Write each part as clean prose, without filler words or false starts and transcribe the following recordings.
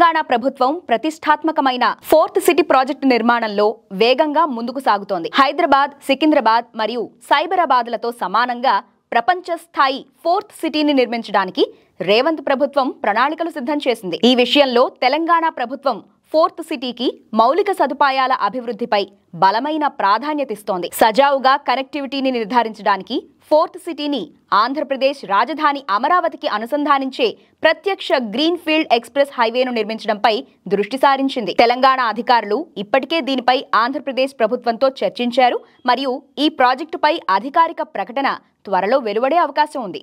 తెలంగాణ ప్రభుత్వం ప్రతిష్టాత్మకమైన fourth city project నిర్మాణంలో వేగంగా ముందుకు సాగుతోంది. హైదరాబాద్, సికింద్రాబాద్ మరియు సైబరాబాద్లతో సమానంగా ప్రపంచ స్థాయి ఫోర్త్ సిటీని నిర్మించడానికి రేవంత్ ప్రభుత్వం ప్రణాళికలు సిద్ధం చేసింది. ఈ విషయంలో తెలంగాణ ప్రభుత్వం ఫోర్త్ సిటీకి మౌలిక సదుపాయాల అభివృద్ధిపై బలమైన ప్రాధాన్యత ఇస్తోంది. సజావుగా కనెక్టివిటీని నిర్ధారించడానికి ఫోర్త్ సిటీని ఆంధ్రప్రదేశ్ రాజధాని అమరావతికి అనుసంధానించే ప్రత్యక్ష గ్రీన్ ఫీల్డ్ ఎక్స్ప్రెస్ హైవేను నిర్మించడంపై దృష్టి సారించింది. తెలంగాణ అధికారులు ఇప్పటికే దీనిపై ఆంధ్రప్రదేశ్ ప్రభుత్వంతో చర్చించారు మరియు ఈ ప్రాజెక్టుపై అధికారిక ప్రకటన త్వరలో వెలువడే అవకాశం ఉంది.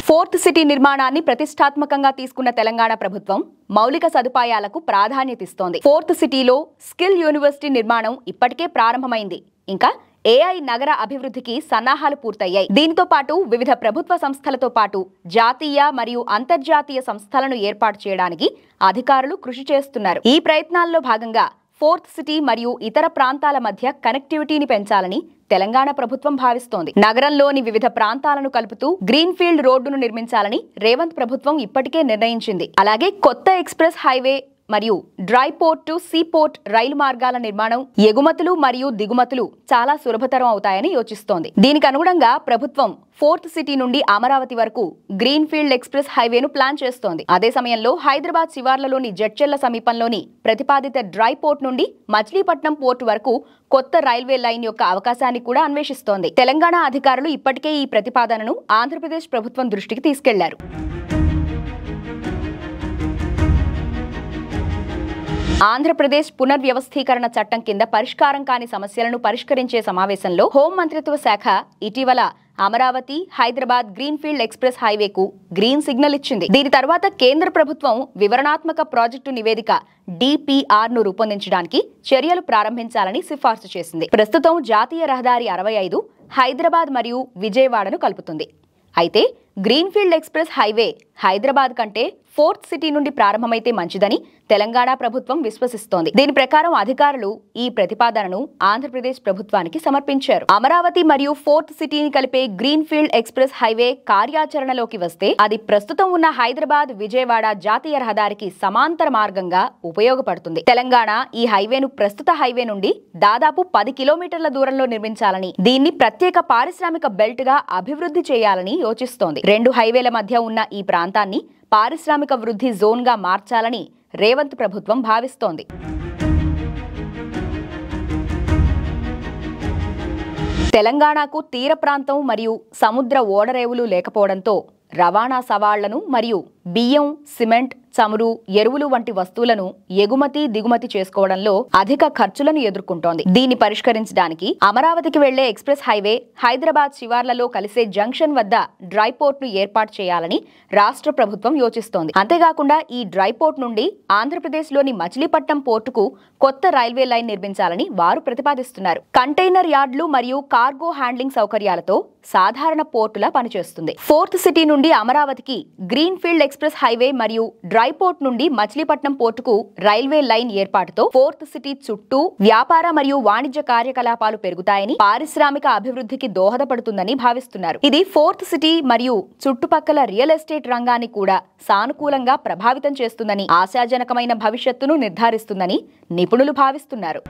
ఫోర్త్ సిటీ నిర్మాణాన్ని ప్రతిష్టాత్మకంగా తీసుకున్న తెలంగాణ ప్రభుత్వం మౌలిక సదుపాయాలకు ప్రాధాన్యత ఇస్తోంది. ఫోర్త్ సిటీలో స్కిల్ యూనివర్సిటీ నిర్మాణం ఇప్పటికే ప్రారంభమైంది. ఇంకా AI నగర అభివృద్ధికి సన్నాహాలు పూర్తయ్యాయి. దీనితో పాటు వివిధ ప్రభుత్వ సంస్థలతో పాటు జాతీయ మరియు అంతర్జాతీయ సంస్థలను ఏర్పాటు చేయడానికి అధికారులు కృషి చేస్తున్నారు. ఈ ప్రయత్నాల్లో భాగంగా ఫోర్త్ సిటీ మరియు ఇతర ప్రాంతాల మధ్య కనెక్టివిటీని పెంచాలని తెలంగాణ ప్రభుత్వం భావిస్తోంది. నగరంలోని వివిధ ప్రాంతాలను కలుపుతూ గ్రీన్ ఫీల్డ్ రోడ్డును నిర్మించాలని రేవంత్ ప్రభుత్వం ఇప్పటికే నిర్ణయించింది. అలాగే కొత్త ఎక్స్ప్రెస్ హైవే మరియు dry port to sea port రైలు మార్గాల నిర్మాణం ఎగుమతులు మరియు దిగుమతులు చాలా సులభతరం అవుతాయని యోచిస్తోంది. దీనికి అనుగుణంగా ప్రభుత్వం ఫోర్త్ సిటీ నుండి అమరావతి వరకు గ్రీన్ ఫీల్డ్ ఎక్స్ప్రెస్ హైవేను ప్లాన్ చేస్తోంది. అదే సమయంలో హైదరాబాద్ శివార్లలోని జడ్చెర్ల సమీపంలోని ప్రతిపాదిత డ్రై పోర్ట్ నుండి మచిలీపట్నం పోర్టు వరకు కొత్త రైల్వే లైన్ యొక్క అవకాశాన్ని కూడా అన్వేషిస్తోంది. తెలంగాణ అధికారులు ఇప్పటికే ఈ ప్రతిపాదనను ఆంధ్రప్రదేశ్ ప్రభుత్వం దృష్టికి తీసుకెళ్లారు. ఆంధ్రప్రదేశ్ పునర్వ్యవస్థీకరణ చట్టం కింద పరిష్కారం కాని సమస్యలను పరిష్కరించే సమావేశంలో హోం మంత్రిత్వ శాఖ ఇటీవల Amaravati Hyderabad green field express హైవేకు గ్రీన్ సిగ్నల్ ఇచ్చింది. దీని తర్వాత కేంద్ర ప్రభుత్వం వివరణాత్మక ప్రాజెక్టు నివేదిక DPR ను రూపొందించడానికి చర్యలు ప్రారంభించాలని సిఫార్సు చేసింది. ప్రస్తుతం జాతీయ రహదారి 65 హైదరాబాద్ మరియు విజయవాడను కలుపుతుంది. అయితే green field express highway Hyderabad కంటే ఫోర్త్ సిటీ నుండి ప్రారంభమైతే మంచిదని తెలంగాణ ప్రభుత్వం విశ్వసిస్తోంది. దీని ప్రకారం అధికారులు ఈ ప్రతిపాదనను ఆంధ్రప్రదేశ్ ప్రభుత్వానికి సమర్పించారు. అమరావతి మరియు ఫోర్త్ సిటీని కలిపే గ్రీన్ ఫీల్డ్ ఎక్స్ప్రెస్ హైవే కార్యాచరణలోకి వస్తే అది ప్రస్తుతం ఉన్న హైదరాబాద్ విజయవాడ జాతీయ రహదారికి సమాంతర మార్గంగా ఉపయోగపడుతుంది. తెలంగాణ ఈ హైవేను ప్రస్తుత హైవే నుండి దాదాపు 10 కిలోమీటర్ల దూరంలో నిర్మించాలని, దీన్ని ప్రత్యేక పారిశ్రామిక బెల్ట్ గా అభివృద్ధి చేయాలని యోచిస్తోంది. 2 హైవేల మధ్య ఉన్న ఈ ప్రాంతాన్ని పారిశ్రామిక వృద్ధి జోన్ గా మార్చాలని రేవంత్ ప్రభుత్వం భావిస్తోంది. తెలంగాణకు తీర ప్రాంతం మరియు సముద్ర ఓడరేవులు లేకపోవడంతో రవాణా సవాళ్లను మరియు బియ్యం, సిమెంట్, చమురు, ఎరువులు వంటి వస్తువులను ఎగుమతి దిగుమతి చేసుకోవడంలో అధిక ఖర్చులను ఎదుర్కొంటోంది. దీన్ని పరిష్కరించడానికి అమరావతికి వెళ్లే ఎక్స్ప్రెస్ హైవే హైదరాబాద్ శివార్లలో కలిసే జంక్షన్ వద్ద డ్రై పోర్ట్ ను ఏర్పాటు చేయాలని రాష్ట్ర ప్రభుత్వం యోచిస్తోంది. అంతేకాకుండా ఈ డ్రై పోర్ట్ నుండి ఆంధ్రప్రదేశ్ లోని మచిలీపట్నం పోర్టుకు కొత్త రైల్వే లైన్ నిర్మించాలని వారు ప్రతిపాదిస్తున్నారు. కంటైనర్ యార్డులు మరియు కార్గో హ్యాండ్లింగ్ సౌకర్యాలతో సాధారణ పోర్టులా పనిచేస్తుంది. ఫోర్త్ సిటీ నుండి అమరావతికి గ్రీన్ ఫీల్డ్ ఎక్స్ప్రెస్ హైవే మరియు డ్రై పోర్ట్ నుండి మచిలీపట్నం పోర్టుకు రైల్వే లైన్ ఏర్పాటుతో ఫోర్త్ సిటీ చుట్టూ వ్యాపార మరియు వాణిజ్య కార్యకలాపాలు పెరుగుతాయని, పారిశ్రామిక అభివృద్ధికి దోహదపడుతుందని భావిస్తున్నారు. ఇది ఫోర్త్ సిటీ మరియు చుట్టుపక్కల రియల్ ఎస్టేట్ రంగాన్ని కూడా సానుకూలంగా ప్రభావితం చేస్తుందని, ఆశాజనకమైన భవిష్యత్తును నిర్ధారిస్తుందని నిపుణులు భావిస్తున్నారు.